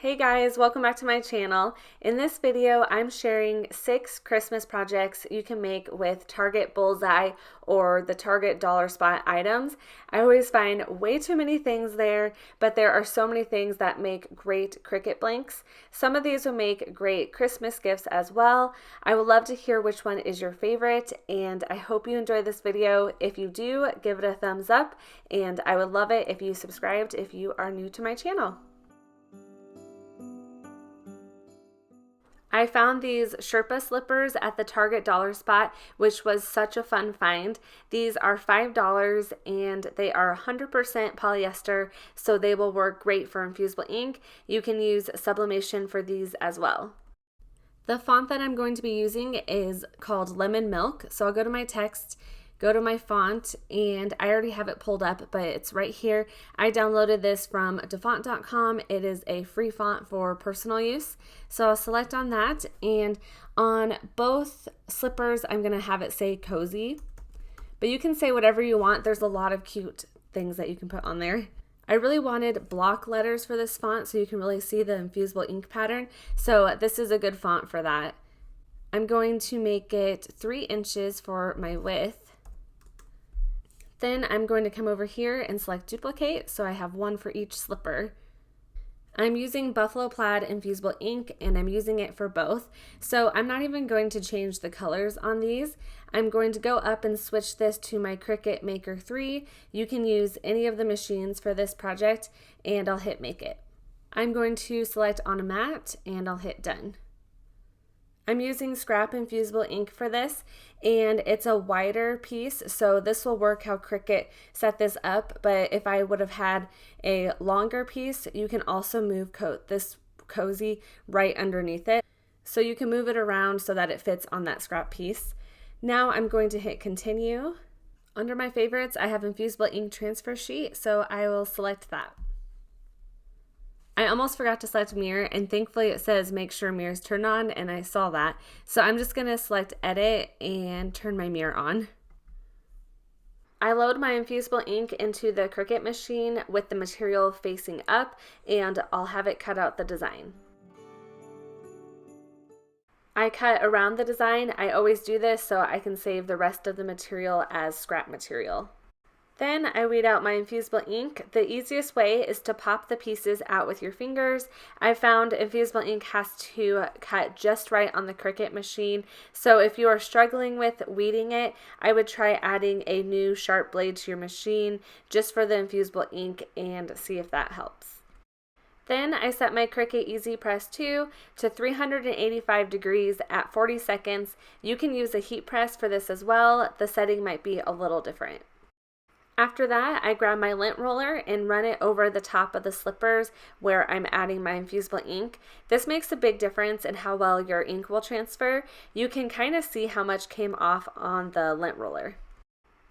Hey guys, welcome back to my channel. In this video, I'm sharing 6 Christmas projects you can make with Target Bullseye or the Target Dollar Spot items. I always find way too many things there, but there are so many things that make great Cricut blanks. Some of these will make great Christmas gifts as well. I would love to hear which one is your favorite, and I hope you enjoy this video. If you do, give it a thumbs up, and I would love it if you subscribed if you are new to my channel. I found these Sherpa slippers at the Target Dollar Spot, which was such a fun find. These are $5 and they are 100% polyester, so they will work great for infusible ink. You can use sublimation for these as well. The font that I'm going to be using is called Lemon Milk, so I'll go to my text, go to my font, and I already have it pulled up, but it's right here. I downloaded this from dafont.com. It is a free font for personal use. So I'll select on that, and on both slippers, I'm gonna have it say cozy, but you can say whatever you want. There's a lot of cute things that you can put on there. I really wanted block letters for this font so you can really see the infusible ink pattern. So this is a good font for that. I'm going to make it 3 inches for my width. Then I'm going to come over here and select duplicate, so I have one for each slipper. I'm using Buffalo Plaid infusible ink, and I'm using it for both, so I'm not even going to change the colors on these. I'm going to go up and switch this to my Cricut Maker 3. You can use any of the machines for this project, and I'll hit Make It. I'm going to select on a mat, and I'll hit Done. I'm using scrap infusible ink for this, and it's a wider piece, so this will work how Cricut set this up, but if I would have had a longer piece, you can also move this cozy right underneath it. So you can move it around so that it fits on that scrap piece. Now I'm going to hit Continue. Under my favorites, I have infusible ink transfer sheet, so I will select that. I almost forgot to select mirror, and thankfully it says make sure mirrors turn on, and I saw that. So I'm just gonna select edit and turn my mirror on. I load my infusible ink into the Cricut machine with the material facing up, and I'll have it cut out the design. I cut around the design. I always do this so I can save the rest of the material as scrap material. Then I weed out my infusible ink. The easiest way is to pop the pieces out with your fingers. I found infusible ink has to cut just right on the Cricut machine, so if you are struggling with weeding it, I would try adding a new sharp blade to your machine just for the infusible ink and see if that helps. Then I set my Cricut Easy Press 2 to 385 degrees at 40 seconds. You can use a heat press for this as well. The setting might be a little different. After that, I grab my lint roller and run it over the top of the slippers where I'm adding my infusible ink. This makes a big difference in how well your ink will transfer. You can kind of see how much came off on the lint roller.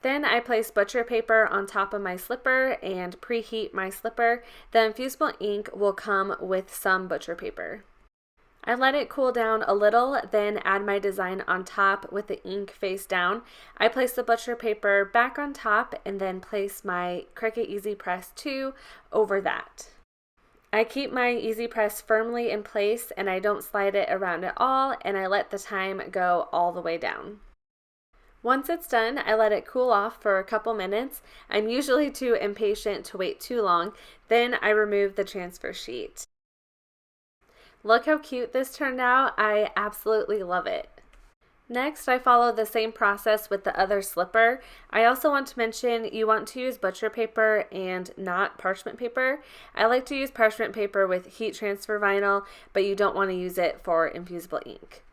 Then I place butcher paper on top of my slipper and preheat my slipper. The infusible ink will come with some butcher paper. I let it cool down a little, then add my design on top with the ink face down. I place the butcher paper back on top and then place my Cricut Easy Press 2 over that. I keep my Easy Press firmly in place and I don't slide it around at all, and I let the time go all the way down. Once it's done, I let it cool off for a couple minutes. I'm usually too impatient to wait too long. Then I remove the transfer sheet. Look how cute this turned out. I absolutely love it. Next, I follow the same process with the other slipper. I also want to mention you want to use butcher paper and not parchment paper. I like to use parchment paper with heat transfer vinyl, but you don't want to use it for infusible ink.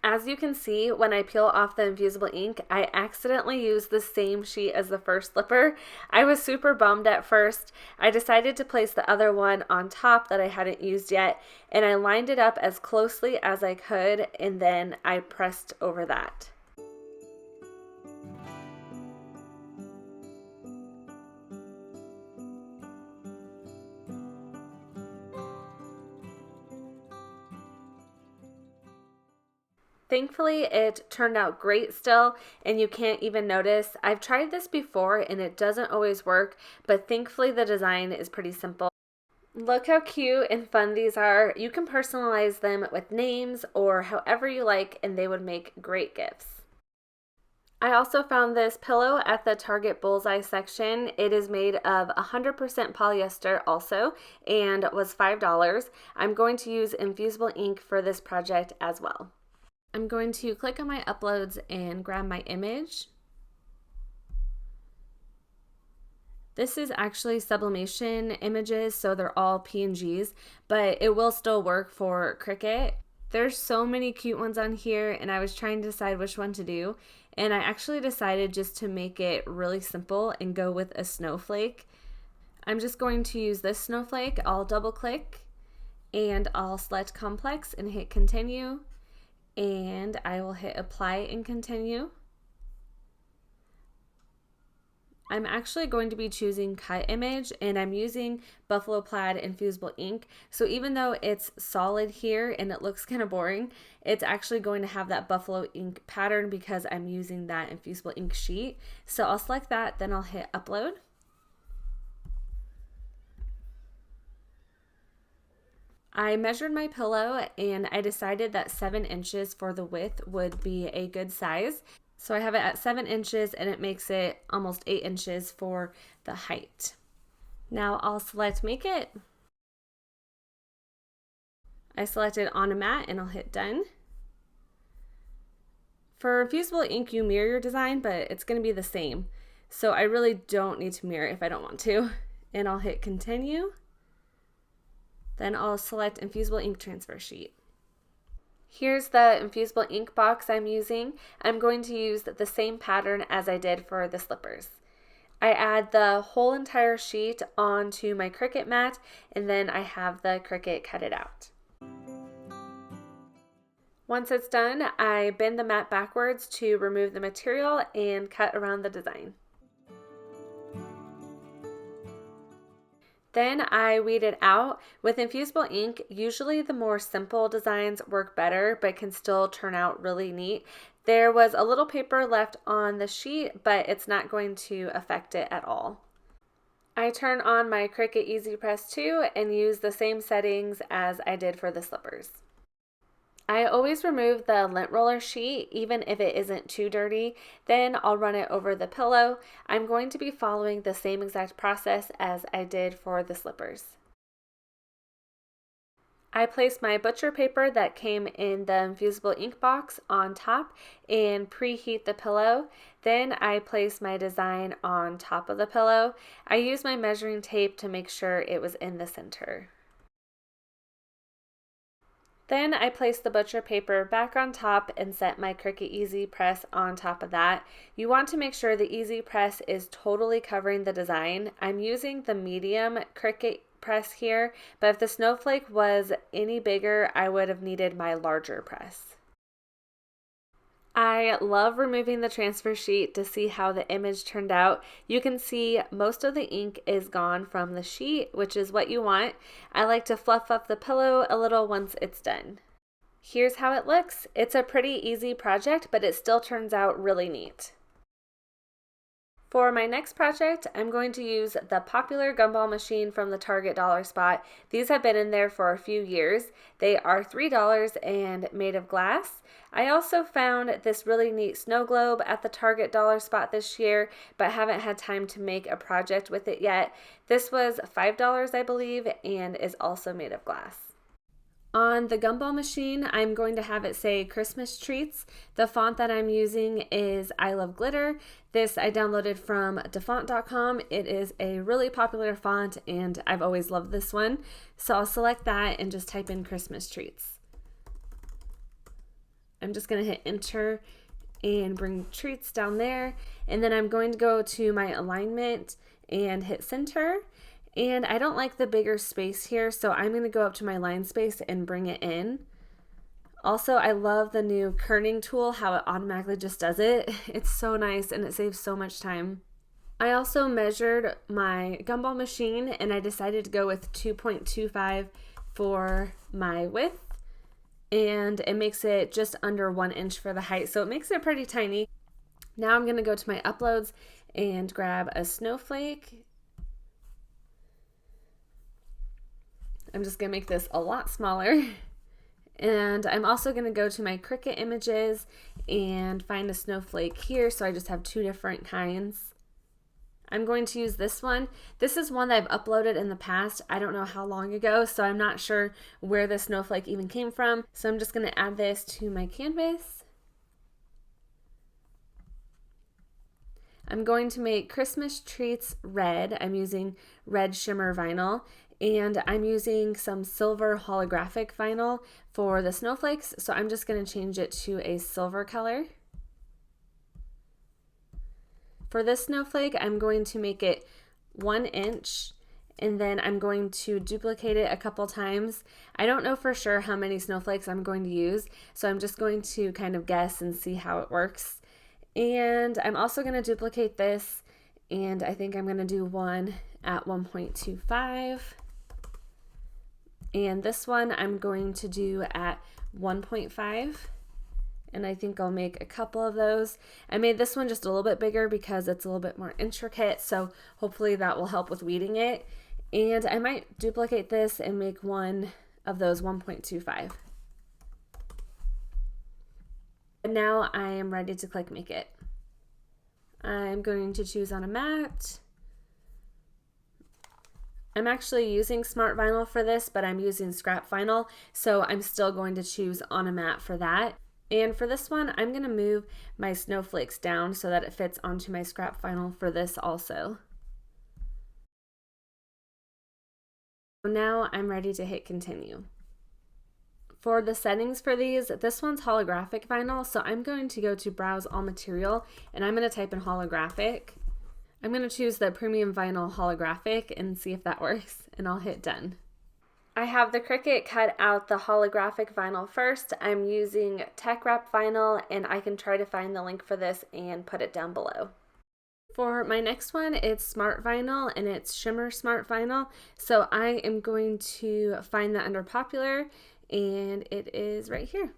As you can see, when I peel off the infusible ink, I accidentally used the same sheet as the first slipper. I was super bummed at first. I decided to place the other one on top that I hadn't used yet, and I lined it up as closely as I could, and then I pressed over that. Thankfully, it turned out great still, and you can't even notice. I've tried this before and it doesn't always work, but thankfully the design is pretty simple. Look how cute and fun these are. You can personalize them with names or however you like, and they would make great gifts. I also found this pillow at the Target Bullseye section. It is made of 100% polyester also and was $5. I'm going to use infusible ink for this project as well. I'm going to click on my uploads and grab my image. This is actually sublimation images, so they're all PNGs, but it will still work for Cricut. There's so many cute ones on here, and I was trying to decide which one to do, and I actually decided just to make it really simple and go with a snowflake. I'm just going to use this snowflake. I'll double click and I'll select complex and hit continue, and I will hit apply and continue. I'm actually going to be choosing cut image, and I'm using buffalo plaid infusible ink. So even though it's solid here and it looks kind of boring, it's actually going to have that buffalo ink pattern because I'm using that infusible ink sheet. So I'll select that, then I'll hit upload. I measured my pillow and I decided that 7 inches for the width would be a good size. So I have it at 7 inches and it makes it almost 8 inches for the height. Now I'll select make it. I selected on a mat and I'll hit done. For infusible ink, you mirror your design, but it's going to be the same. So I really don't need to mirror if I don't want to. And I'll hit continue. Then I'll select infusible ink transfer sheet. Here's the infusible ink box I'm using. I'm going to use the same pattern as I did for the slippers. I add the whole entire sheet onto my Cricut mat, and then I have the Cricut cut it out. Once it's done, I bend the mat backwards to remove the material and cut around the design. Then I weed it out. With infusible ink, usually the more simple designs work better but can still turn out really neat. There was a little paper left on the sheet, but it's not going to affect it at all. I turn on my Cricut Easy Press 2 and use the same settings as I did for the slippers. I always remove the lint roller sheet even if it isn't too dirty. Then I'll run it over the pillow. I'm going to be following the same exact process as I did for the slippers. I place my butcher paper that came in the infusible ink box on top and preheat the pillow. Then I place my design on top of the pillow. I use my measuring tape to make sure it was in the center. Then I place the butcher paper back on top and set my Cricut Easy Press on top of that. You want to make sure the Easy Press is totally covering the design. I'm using the medium Cricut press here, but if the snowflake was any bigger, I would have needed my larger press. I love removing the transfer sheet to see how the image turned out. You can see most of the ink is gone from the sheet, which is what you want. I like to fluff up the pillow a little once it's done. Here's how it looks. It's a pretty easy project, but it still turns out really neat. For my next project, I'm going to use the popular Gumball machine from the Target dollar spot. These have been in there for a few years. They are $3 and made of glass. I also found this really neat snow globe at the Target dollar spot this year, but haven't had time to make a project with it yet. This was $5, I believe, and is also made of glass. On the Gumball machine, I'm going to have it say Christmas treats. The font that I'm using is I Love Glitter. This I downloaded from dafont.com. It is a really popular font and I've always loved this one. So I'll select that and just type in Christmas treats. I'm just going to hit enter and bring treats down there. And then I'm going to go to my alignment and hit center. And I don't like the bigger space here, so I'm going to go up to my line space and bring it in. Also, I love the new kerning tool, how it automatically just does it. It's so nice and it saves so much time. I also measured my Gumball machine and I decided to go with 2.25 for my width. and it makes it just under 1 inch for the height, so it makes it pretty tiny. Now I'm going to go to my uploads and grab a snowflake. I'm just going to make this a lot smaller. And I'm also going to go to my Cricut images and find a snowflake here, so I just have 2 different kinds. I'm going to use this one. This is one that I've uploaded in the past. I don't know how long ago, so I'm not sure where the snowflake even came from. So I'm just going to add this to my canvas. I'm going to make Christmas treats red. I'm using red shimmer vinyl, and I'm using some silver holographic vinyl for the snowflakes, so I'm just going to change it to a silver color. For this snowflake, I'm going to make it 1 inch, and then I'm going to duplicate it a couple times. I don't know for sure how many snowflakes I'm going to use, so I'm just going to kind of guess and see how it works. And I'm also going to duplicate this, and I think I'm going to do one at 1.25. And this one I'm going to do at 1.5. And I think I'll make a couple of those. I made this one just a little bit bigger because it's a little bit more intricate, so hopefully that will help with weeding it. And I might duplicate this and make one of those 1.25. And now I am ready to click make it. I'm going to choose on a mat. I'm actually using smart vinyl for this, but I'm using scrap vinyl, so I'm still going to choose on a mat for that. And for this one, I'm going to move my snowflakes down so that it fits onto my scrap vinyl for this also. Now I'm ready to hit continue. For the settings for these, this one's holographic vinyl, so I'm going to go to browse all material, and I'm going to type in holographic. I'm going to choose the premium vinyl holographic and see if that works, and I'll hit done. I have the Cricut cut out the holographic vinyl first. I'm using tech wrap vinyl, and I can try to find the link for this and put it down below. For my next one, it's smart vinyl, and it's shimmer smart vinyl. So I am going to find that under popular, and it is right here.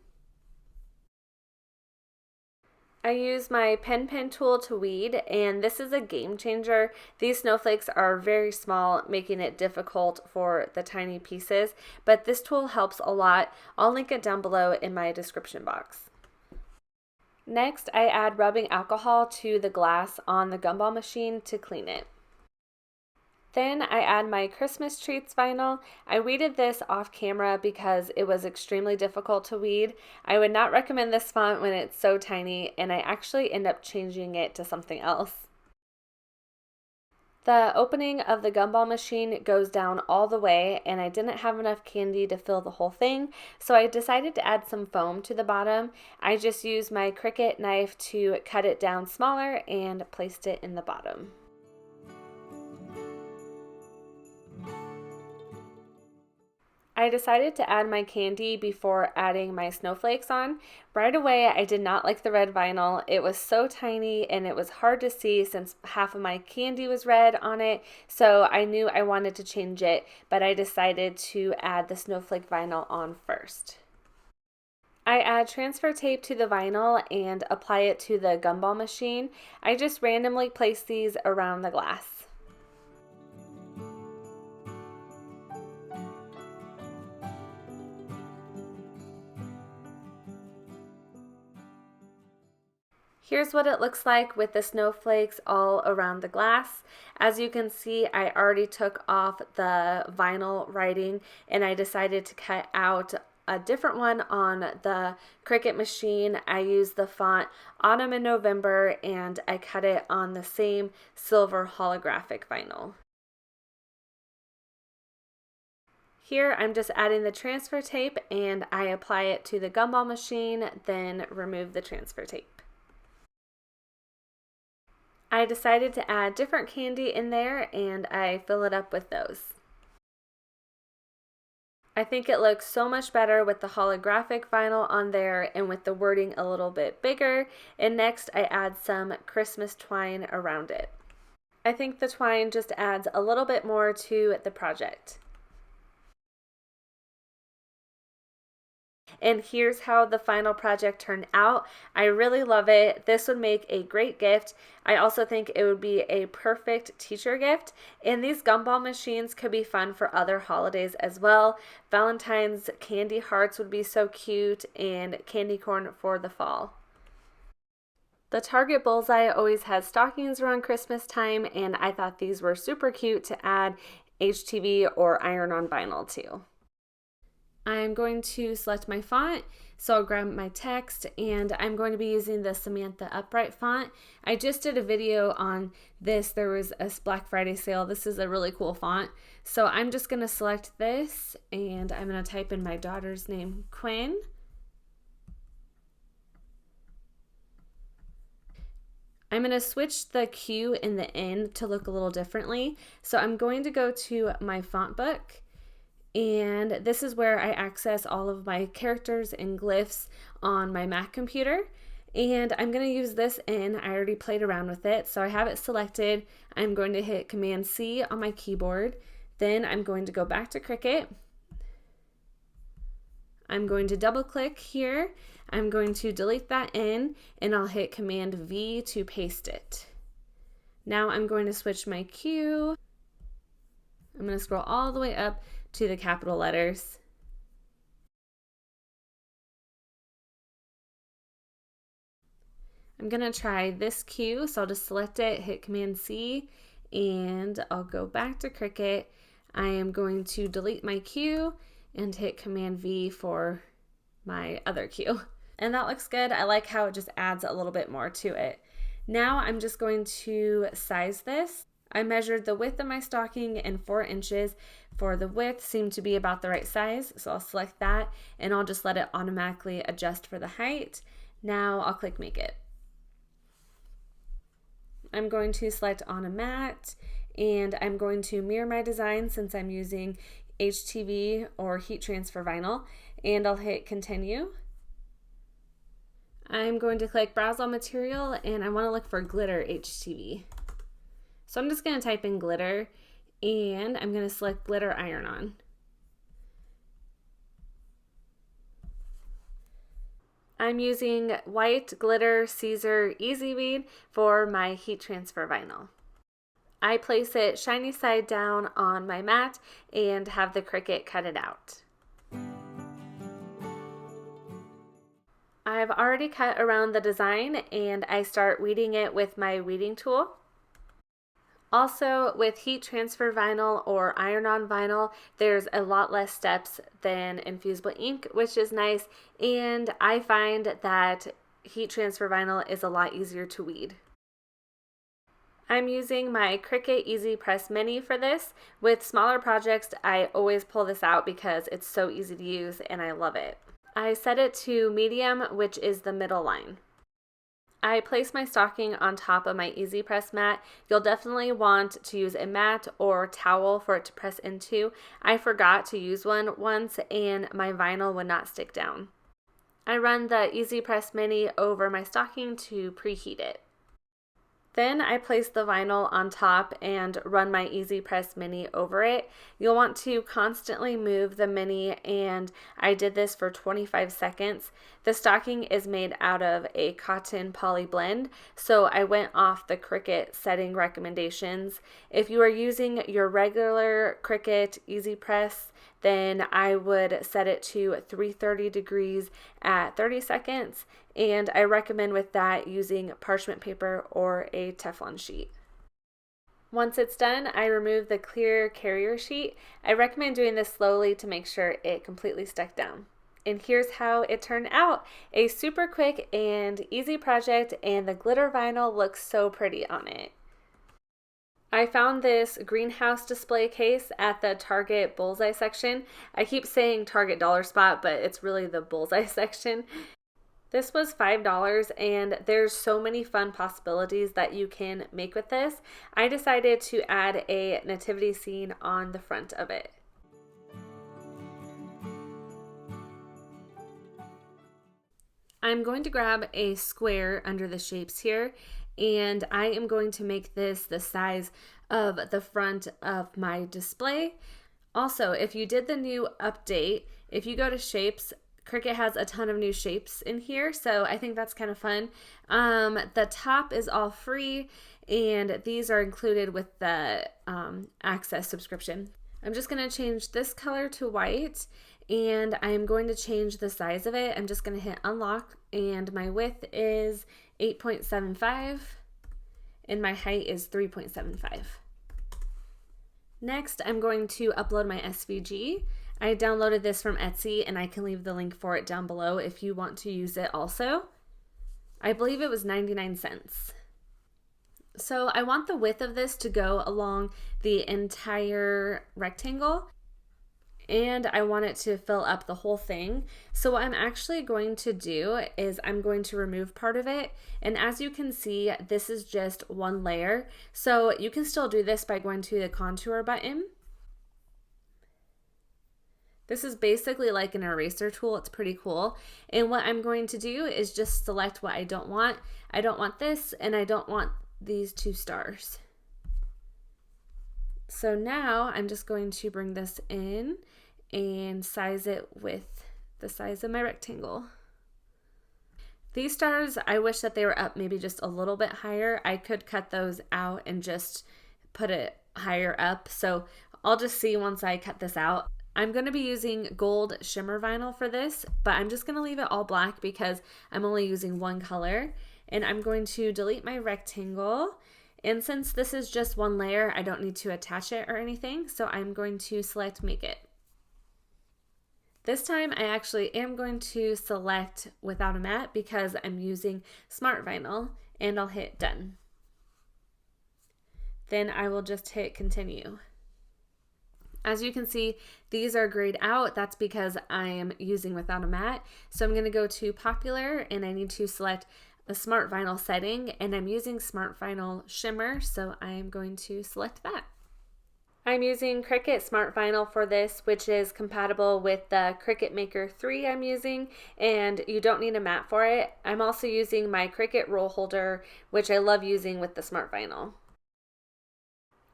I use my pen tool to weed, and this is a game changer. These snowflakes are very small, making it difficult for the tiny pieces, but this tool helps a lot. I'll link it down below in my description box. Next, I add rubbing alcohol to the glass on the gumball machine to clean it. Then I add my Christmas treats vinyl. I weeded this off camera because it was extremely difficult to weed. I would not recommend this font when it's so tiny, and I actually end up changing it to something else. The opening of the gumball machine goes down all the way, and I didn't have enough candy to fill the whole thing, so I decided to add some foam to the bottom. I just used my Cricut knife to cut it down smaller and placed it in the bottom. I decided to add my candy before adding my snowflakes on. Right away, I did not like the red vinyl. It was so tiny and it was hard to see since half of my candy was red on it, so I knew I wanted to change it, but I decided to add the snowflake vinyl on first. I add transfer tape to the vinyl and apply it to the gumball machine. I just randomly place these around the glass. Here's what it looks like with the snowflakes all around the glass. As you can see, I already took off the vinyl writing, and I decided to cut out a different one on the Cricut machine. I used the font Autumn and November, and I cut it on the same silver holographic vinyl. Here I'm just adding the transfer tape, and I apply it to the gumball machine, then remove the transfer tape. I decided to add different candy in there, and I fill it up with those. I think it looks so much better with the holographic vinyl on there and with the wording a little bit bigger. And next I add some Christmas twine around it. I think the twine just adds a little bit more to the project. and here's how the final project turned out. I really love it. This would make a great gift. I also think it would be a perfect teacher gift, and these gumball machines could be fun for other holidays as well. Valentine's candy hearts would be so cute, and candy corn for the fall. The Target Bullseye always has stockings around Christmas time, and I thought these were super cute to add HTV or iron-on vinyl to. I'm going to select my font, so I'll grab my text, and I'm going to be using the Samantha Upright font. I just did a video on this. There was a Black Friday sale. This is a really cool font. So I'm just going to select this, and I'm going to type in my daughter's name, Quinn. I'm going to switch the Q in the N to look a little differently. So I'm going to go to my font book, and this is where I access all of my characters and glyphs on my Mac computer. And I'm going to use this N. I already played around with it, so I have it selected. I'm going to hit Command C on my keyboard. Then I'm going to go back to Cricut. I'm going to double click here. I'm going to delete that N, and I'll hit Command V to paste it. Now I'm going to switch my Q. I'm going to scroll all the way up to the capital letters. I'm going to try this Q, so I'll just select it, hit Command C, and I'll go back to Cricut. I am going to delete my Q and hit Command V for my other Q. And that looks good. I like how it just adds a little bit more to it. Now I'm just going to size this. I measured the width of my stocking in 4 inches. For the width, seemed to be about the right size, so I'll select that, and I'll just let it automatically adjust for the height. Now I'll click Make It. I'm going to select on a mat, and I'm going to mirror my design since I'm using HTV or heat transfer vinyl, and I'll hit Continue. I'm going to click Browse All Material, and I want to look for glitter HTV. So I'm just going to type in glitter, and I'm going to select glitter iron-on. I'm using white glitter Caesar Easy Weed for my heat transfer vinyl. I place it shiny side down on my mat and have the Cricut cut it out. I've already cut around the design, and I start weeding it with my weeding tool. Also, with heat transfer vinyl or iron-on vinyl, there's a lot less steps than infusible ink, which is nice, and I find that heat transfer vinyl is a lot easier to weed. I'm using my Cricut Easy Press Mini for this. With smaller projects, I always pull this out because it's so easy to use and I love it. I set it to medium, which is the middle line. I place my stocking on top of my Easy Press mat. You'll definitely want to use a mat or towel for it to press into. I forgot to use one once and my vinyl would not stick down. I run the Easy Press Mini over my stocking to preheat it. Then I place the vinyl on top and run my Easy Press Mini over it. You'll want to constantly move the Mini, and I did this for 25 seconds. The stocking is made out of a cotton poly blend, so I went off the Cricut setting recommendations. If you are using your regular Cricut Easy Press, then I would set it to 330 degrees at 30 seconds, and I recommend with that using parchment paper or a Teflon sheet. Once it's done, I remove the clear carrier sheet. I recommend doing this slowly to make sure it completely stuck down. And here's how it turned out. A super quick and easy project, and the glitter vinyl looks so pretty on it. I found this greenhouse display case at the Target Bullseye section. I keep saying Target Dollar Spot, but it's really the Bullseye section. This was $5, and there's so many fun possibilities that you can make with this. I decided to add a nativity scene on the front of it. I'm going to grab a square under the shapes here, and I am going to make this the size of the front of my display. Also, if you did the new update, if you go to shapes, Cricut has a ton of new shapes in here, so I think that's kind of fun. The top is all free, and these are included with the Access subscription. I'm just going to change this color to white, and I'm going to change the size of it. I'm just going to hit unlock, and my width is 8.75, and my height is 3.75. Next, I'm going to upload my SVG. I downloaded this from Etsy, and I can leave the link for it down below if you want to use it also. I believe it was 99 cents. So I want the width of this to go along the entire rectangle, and I want it to fill up the whole thing. So what I'm actually going to do is I'm going to remove part of it, and as you can see, this is just one layer. So you can still do this by going to the contour button. This is basically like an eraser tool. It's pretty cool. And what I'm going to do is just select what I don't want. I don't want this, and I don't want these two stars. So now I'm just going to bring this in and size it with the size of my rectangle. These stars, I wish that they were up maybe just a little bit higher. I could cut those out and just put it higher up. So I'll just see once I cut this out. I'm going to be using gold shimmer vinyl for this, but I'm just going to leave it all black because I'm only using one color. And I'm going to delete my rectangle. And since this is just one layer, I don't need to attach it or anything. So I'm going to select Make It. This time I actually am going to select Without a Mat because I'm using Smart Vinyl, and I'll hit Done. Then I will just hit Continue. As you can see, these are grayed out. That's because I am using Without a Mat. So I'm going to go to Popular, and I need to select a Smart Vinyl setting, and I'm using Smart Vinyl Shimmer, so I'm going to select that. I'm using Cricut Smart Vinyl for this, which is compatible with the Cricut Maker 3 I'm using, and you don't need a mat for it. I'm also using my Cricut roll holder, which I love using with the Smart Vinyl.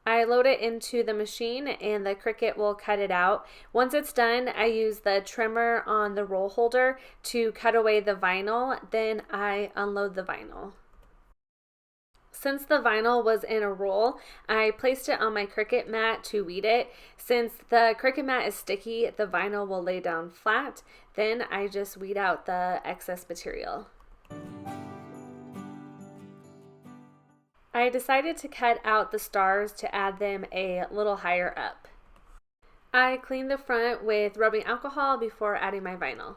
I load it into the machine, and the Cricut will cut it out. Once it's done, I use the trimmer on the roll holder to cut away the vinyl, then I unload the vinyl. Since the vinyl was in a roll, I placed it on my Cricut mat to weed it. Since the Cricut mat is sticky, the vinyl will lay down flat. Then I just weed out the excess material. I decided to cut out the stars to add them a little higher up. I cleaned the front with rubbing alcohol before adding my vinyl.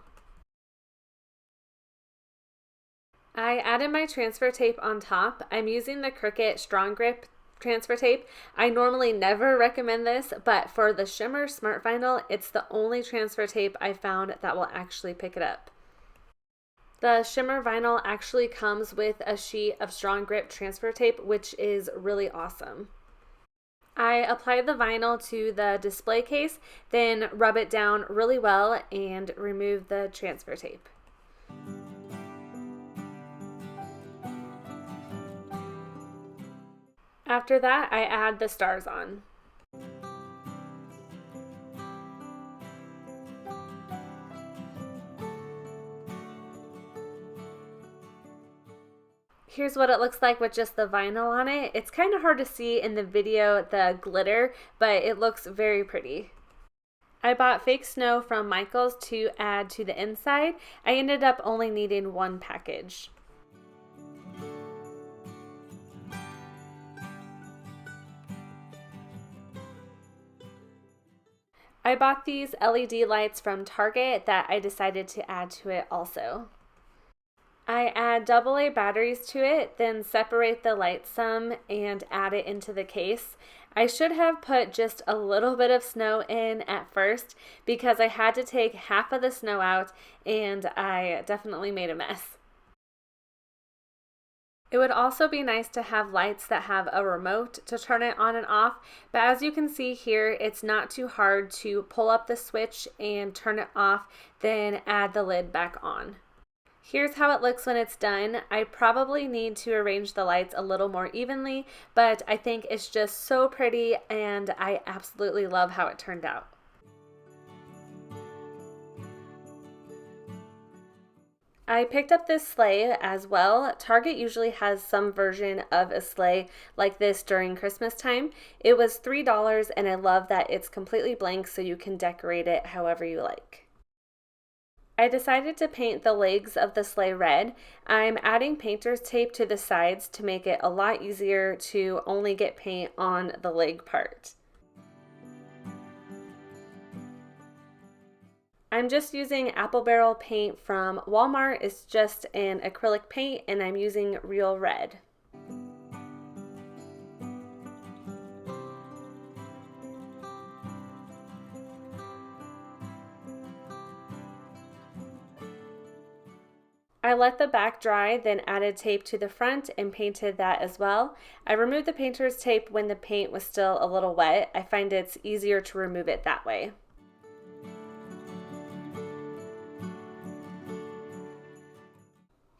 I added my transfer tape on top. I'm using the Cricut Strong Grip transfer tape. I normally never recommend this, but for the Shimmer Smart Vinyl, it's the only transfer tape I found that will actually pick it up. The Shimmer Vinyl actually comes with a sheet of Strong Grip transfer tape, which is really awesome. I applied the vinyl to the display case, then rub it down really well and remove the transfer tape. After that, I add the stars on. Here's what it looks like with just the vinyl on it. It's kind of hard to see in the video, the glitter, but it looks very pretty. I bought fake snow from Michael's to add to the inside. I ended up only needing one package. I bought these LED lights from Target that I decided to add to it also. I add AA batteries to it, then separate the light some and add it into the case. I should have put just a little bit of snow in at first because I had to take half of the snow out and I definitely made a mess. It would also be nice to have lights that have a remote to turn it on and off, but as you can see here, it's not too hard to pull up the switch and turn it off, then add the lid back on. Here's how it looks when it's done. I probably need to arrange the lights a little more evenly, but I think it's just so pretty and I absolutely love how it turned out. I picked up this sleigh as well. Target usually has some version of a sleigh like this during Christmas time. It was $3 and I love that it's completely blank so you can decorate it however you like. I decided to paint the legs of the sleigh red. I'm adding painter's tape to the sides to make it a lot easier to only get paint on the leg part. I'm just using apple barrel paint from Walmart. It's just an acrylic paint and I'm using real red. I let the back dry, then added tape to the front and painted that as well. I removed the painter's tape when the paint was still a little wet. I find it's easier to remove it that way.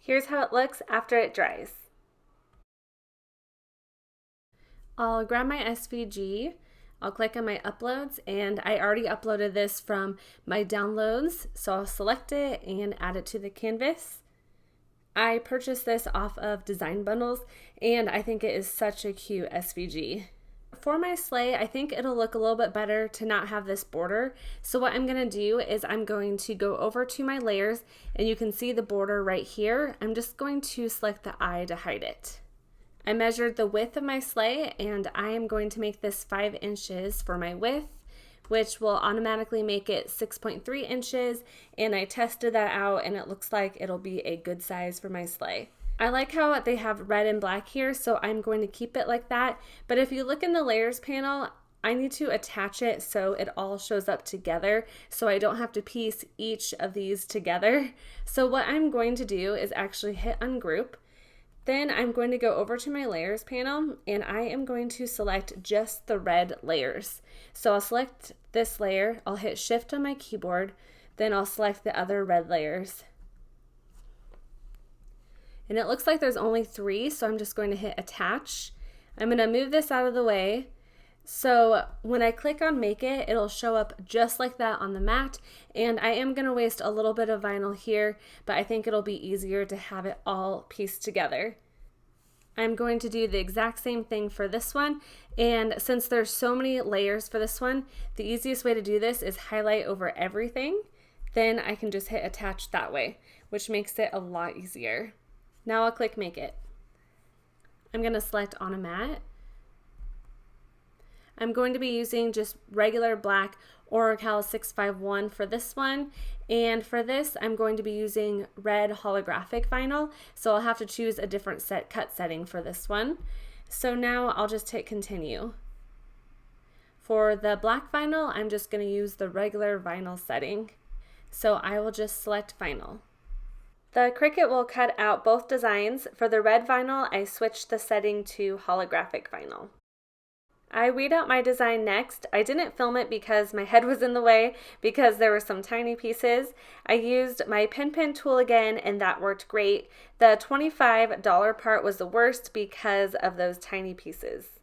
Here's how it looks after it dries. I'll grab my SVG, I'll click on my uploads, and I already uploaded this from my downloads, so I'll select it and add it to the canvas. I purchased this off of Design Bundles, and I think it is such a cute SVG. For my sleigh, I think it'll look a little bit better to not have this border. So what I'm going to do is I'm going to go over to my layers, and you can see the border right here. I'm just going to select the eye to hide it. I measured the width of my sleigh, and I am going to make this 5 inches for my width, which will automatically make it 6.3 inches, and I tested that out and it looks like it'll be a good size for my sleigh. I like how they have red and black here, so I'm going to keep it like that, but if you look in the layers panel, I need to attach it so it all shows up together so I don't have to piece each of these together. So what I'm going to do is actually hit ungroup. Then I'm going to go over to my layers panel and I am going to select just the red layers. So I'll select this layer, I'll hit shift on my keyboard, then I'll select the other red layers. And it looks like there's only 3, so I'm just going to hit attach. I'm going to move this out of the way. So when I click on make it, it'll show up just like that on the mat. And I am going to waste a little bit of vinyl here, but I think it'll be easier to have it all pieced together. I'm going to do the exact same thing for this one. And since there's so many layers for this one, the easiest way to do this is highlight over everything. Then I can just hit attach that way, which makes it a lot easier. Now I'll click make it. I'm going to select on a mat. I'm going to be using just regular black Oracal 651 for this one, and for this I'm going to be using red holographic vinyl, so I'll have to choose a different cut setting for this one. So now I'll just hit continue. For the black vinyl, I'm just going to use the regular vinyl setting, so I will just select vinyl. The Cricut will cut out both designs. For the red vinyl, I switched the setting to holographic vinyl. I read out my design next. I didn't film it because my head was in the way because there were some tiny pieces. I used my pen tool again and that worked great. The $25 part was the worst because of those tiny pieces.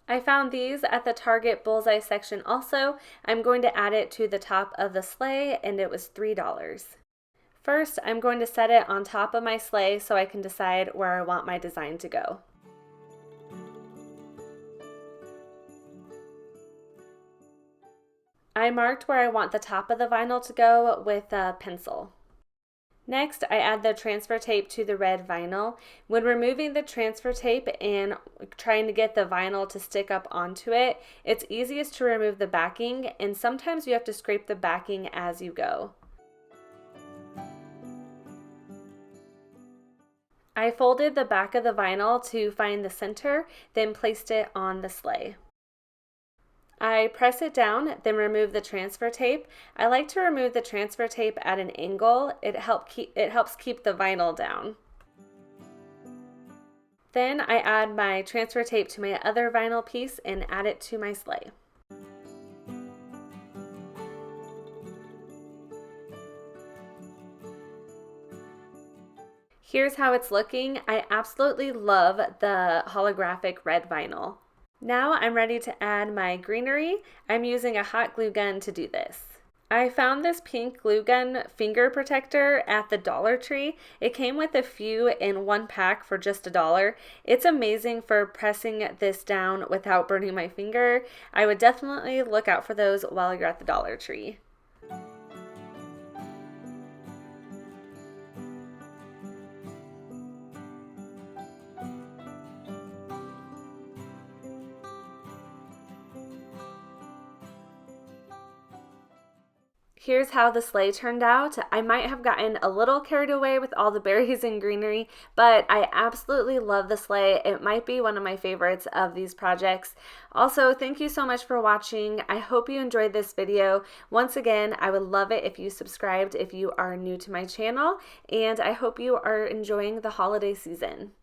I found these at the Target Bullseye section also. I'm going to add it to the top of the sleigh and it was $3. First, I'm going to set it on top of my sleigh so I can decide where I want my design to go. I marked where I want the top of the vinyl to go with a pencil. Next, I add the transfer tape to the red vinyl. When removing the transfer tape and trying to get the vinyl to stick up onto it, it's easiest to remove the backing, and sometimes you have to scrape the backing as you go. I folded the back of the vinyl to find the center, then placed it on the sleigh. I press it down, then remove the transfer tape. I like to remove the transfer tape at an angle. It helps keep the vinyl down. Then I add my transfer tape to my other vinyl piece and add it to my sleigh. Here's how it's looking. I absolutely love the holographic red vinyl. Now I'm ready to add my greenery. I'm using a hot glue gun to do this. I found this pink glue gun finger protector at the Dollar Tree. It came with a few in one pack for just $1. It's amazing for pressing this down without burning my finger. I would definitely look out for those while you're at the Dollar Tree. Here's how the sleigh turned out. I might have gotten a little carried away with all the berries and greenery, but I absolutely love the sleigh. It might be one of my favorites of these projects. Also, thank you so much for watching. I hope you enjoyed this video. Once again, I would love it if you subscribed if you are new to my channel, and I hope you are enjoying the holiday season.